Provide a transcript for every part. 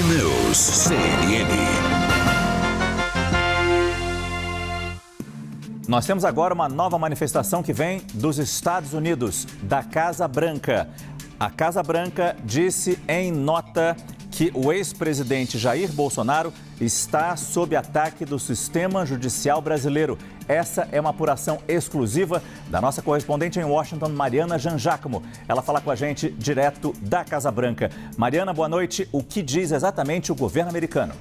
News, CNN. Nós temos agora uma nova manifestação que vem dos Estados Unidos, da Casa Branca. A Casa Branca disse em nota que o ex-presidente Jair Bolsonaro está sob ataque do sistema judicial brasileiro. Essa é uma apuração exclusiva da nossa correspondente em Washington, Mariana Jangiacomo. Ela fala com a gente direto da Casa Branca. Mariana, boa noite. O que diz exatamente o governo americano?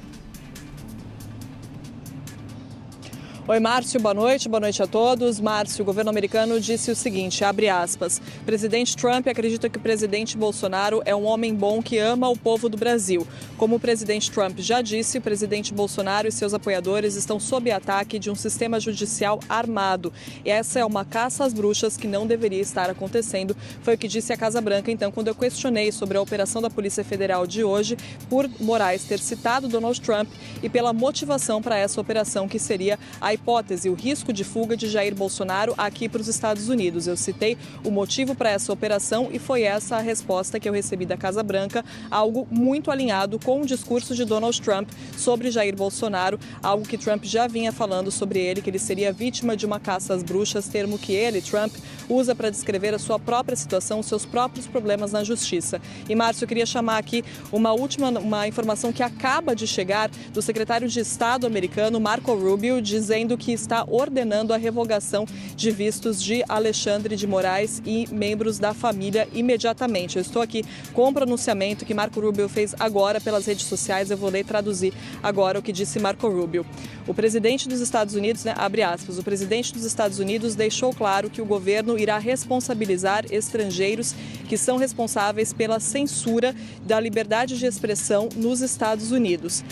Oi, Márcio, boa noite a todos. Márcio, o governo americano disse o seguinte, abre aspas, presidente Trump acredita que o presidente Bolsonaro é um homem bom que ama o povo do Brasil. Como o presidente Trump já disse, o presidente Bolsonaro e seus apoiadores estão sob ataque de um sistema judicial armado. E essa é uma caça às bruxas que não deveria estar acontecendo, foi o que disse a Casa Branca, então, quando eu questionei sobre a operação da Polícia Federal de hoje, por Moraes ter citado Donald Trump e pela motivação para essa operação, que seria a hipótese, o risco de fuga de Jair Bolsonaro aqui para os Estados Unidos. Eu citei o motivo para essa operação e foi essa a resposta que eu recebi da Casa Branca, algo muito alinhado com o discurso de Donald Trump sobre Jair Bolsonaro, algo que Trump já vinha falando sobre ele, que ele seria vítima de uma caça às bruxas, termo que ele, Trump, usa para descrever a sua própria situação, os seus próprios problemas na justiça. E, Márcio, eu queria chamar aqui uma informação que acaba de chegar do secretário de Estado americano, Marco Rubio, dizendo que está ordenando a revogação de vistos de Alexandre de Moraes e membros da família imediatamente. Eu estou aqui com o pronunciamento que Marco Rubio fez agora pelas redes sociais. Eu vou ler e traduzir agora o que disse Marco Rubio. O presidente dos Estados Unidos, abre aspas, o presidente dos Estados Unidos deixou claro que o governo irá responsabilizar estrangeiros que são responsáveis pela censura da liberdade de expressão nos Estados Unidos.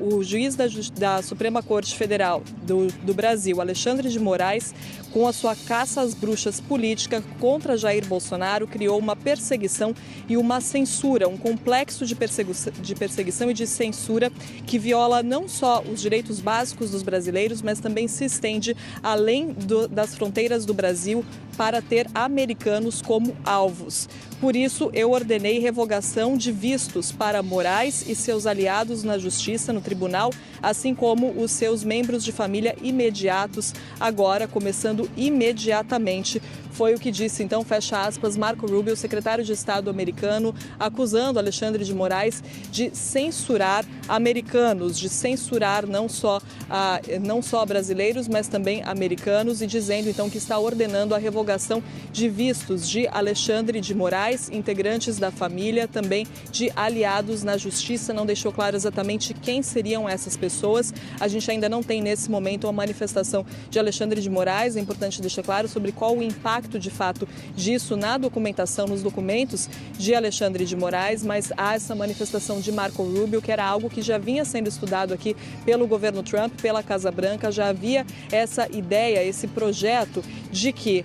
O juiz da Suprema Corte Federal do Brasil, Alexandre de Moraes, com a sua caça às bruxas política contra Jair Bolsonaro, criou uma perseguição e uma censura, um complexo de perseguição e de censura que viola não só os direitos básicos dos brasileiros, mas também se estende além das fronteiras do Brasil para ter americanos como alvos. Por isso, eu ordenei revogação de vistos para Moraes e seus aliados na Justiça, no Tribunal, assim como os seus membros de família imediatos, agora começando imediatamente. Foi o que disse, então, fecha aspas, Marco Rubio, secretário de Estado americano, acusando Alexandre de Moraes de censurar americanos, de censurar não só brasileiros, mas também americanos, e dizendo, então, que está ordenando a revogação de vistos de Alexandre de Moraes, integrantes da família, também de aliados na Justiça. Não deixou claro exatamente quem seriam essas pessoas. A gente ainda não tem, nesse momento, uma manifestação de Alexandre de Moraes. É importante deixar claro sobre qual o impacto de fato disso na documentação, nos documentos de Alexandre de Moraes, mas há essa manifestação de Marco Rubio, que era algo que já vinha sendo estudado aqui pelo governo Trump, pela Casa Branca. Já havia essa ideia, esse projeto de que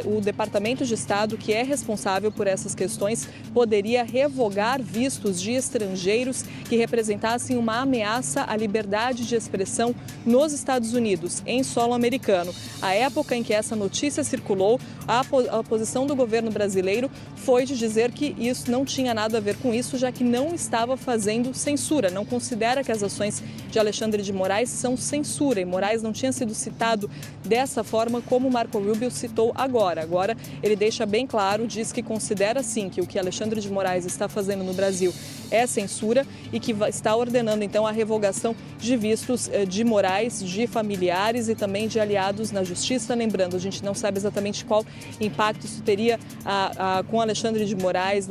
o Departamento de Estado, que é responsável por essas questões, poderia revogar vistos de estrangeiros que representassem uma ameaça à liberdade de expressão nos Estados Unidos, em solo americano. A época em que essa notícia circulou, a posição do governo brasileiro foi de dizer que isso não tinha nada a ver com isso, já que não estava fazendo censura, não considera que as ações de Alexandre de Moraes são censura, e Moraes não tinha sido citado dessa forma como Marco Rubio citou agora. Agora ele deixa bem claro, diz que considera sim que o que Alexandre de Moraes está fazendo no Brasil é censura e que está ordenando então a revogação de vistos de Moraes, de familiares e também de aliados na Justiça. Lembrando, a gente não sabe exatamente qual impacto isso teria com Alexandre de Moraes,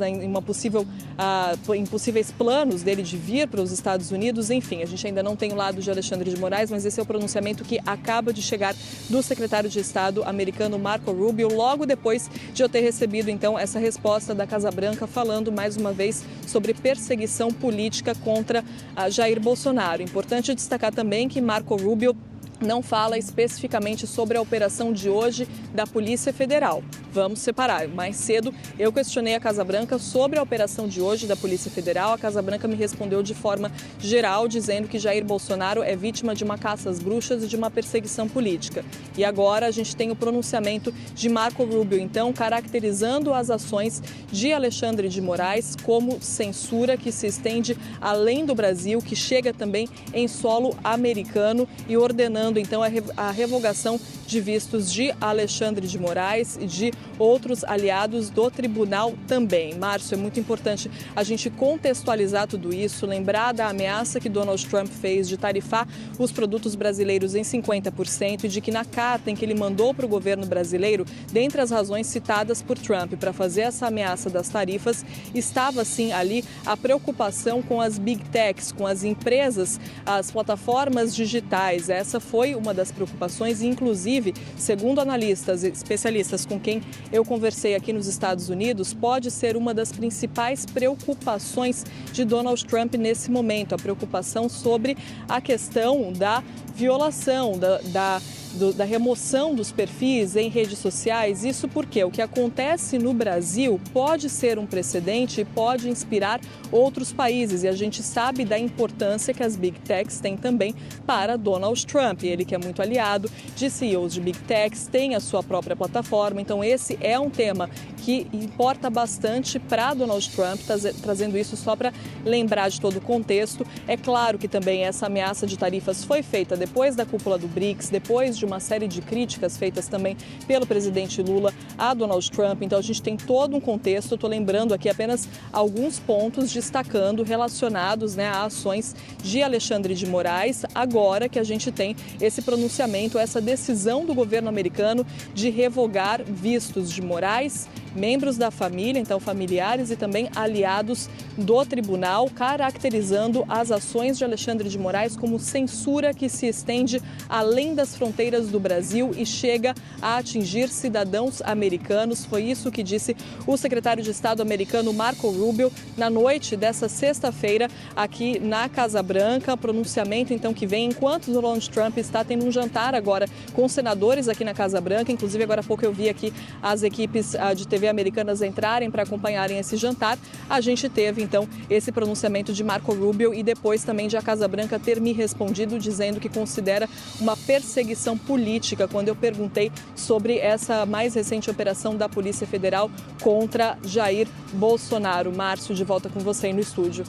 em possíveis planos dele de vir para os Estados Unidos. Enfim, a gente ainda não tem o lado de Alexandre de Moraes, mas esse é o pronunciamento que acaba de chegar do secretário de Estado americano Marco Rubio, logo depois de eu ter recebido então essa resposta da Casa Branca, falando mais uma vez sobre perseguição política contra Jair Bolsonaro. Importante destacar também que Marco Rubio não fala especificamente sobre a operação de hoje da Polícia Federal. vamos separar. Mais cedo, eu questionei a Casa Branca sobre a operação de hoje da Polícia Federal. A Casa Branca me respondeu de forma geral, dizendo que Jair Bolsonaro é vítima de uma caça às bruxas e de uma perseguição política. E agora a gente tem o pronunciamento de Marco Rubio, então, caracterizando as ações de Alexandre de Moraes como censura que se estende além do Brasil, que chega também em solo americano e ordenando, então, a revogação de vistos de Alexandre de Moraes e de outros aliados do tribunal também. Márcio, é muito importante a gente contextualizar tudo isso, lembrar da ameaça que Donald Trump fez de tarifar os produtos brasileiros em 50% e de que na carta em que ele mandou para o governo brasileiro, dentre as razões citadas por Trump para fazer essa ameaça das tarifas, estava sim ali a preocupação com as big techs, com as empresas, as plataformas digitais. Essa foi uma das preocupações e, inclusive, segundo analistas e especialistas com quem eu conversei aqui nos Estados Unidos, pode ser uma das principais preocupações de Donald Trump nesse momento, a preocupação sobre a questão da violação, da remoção dos perfis em redes sociais. Isso porque o que acontece no Brasil pode ser um precedente e pode inspirar outros países. E a gente sabe da importância que as Big Techs têm também para Donald Trump. Ele que é muito aliado de CEOs de Big Techs, tem a sua própria plataforma. Então esse é um tema que importa bastante para Donald Trump, trazendo isso só para lembrar de todo o contexto. É claro que também essa ameaça de tarifas foi feita depois da cúpula do BRICS, depois de uma série de críticas feitas também pelo presidente Lula a Donald Trump. Então a gente tem todo um contexto. Estou lembrando aqui apenas alguns pontos destacando relacionados, a ações de Alexandre de Moraes, agora que a gente tem esse pronunciamento, essa decisão do governo americano de revogar vistos de Moraes, membros da família, então familiares e também aliados do tribunal, caracterizando as ações de Alexandre de Moraes como censura que se estende além das fronteiras do Brasil e chega a atingir cidadãos americanos. Foi isso que disse o secretário de Estado americano Marco Rubio na noite dessa sexta-feira aqui na Casa Branca. Pronunciamento então que vem enquanto Donald Trump está tendo um jantar agora com senadores aqui na Casa Branca. Inclusive agora há pouco eu vi aqui as equipes de TV americanas entrarem para acompanharem esse jantar. A gente teve então esse pronunciamento de Marco Rubio e depois também de a Casa Branca ter me respondido dizendo que considera uma perseguição política quando eu perguntei sobre essa mais recente operação da Polícia Federal contra Jair Bolsonaro. Márcio, de volta com você aí no estúdio.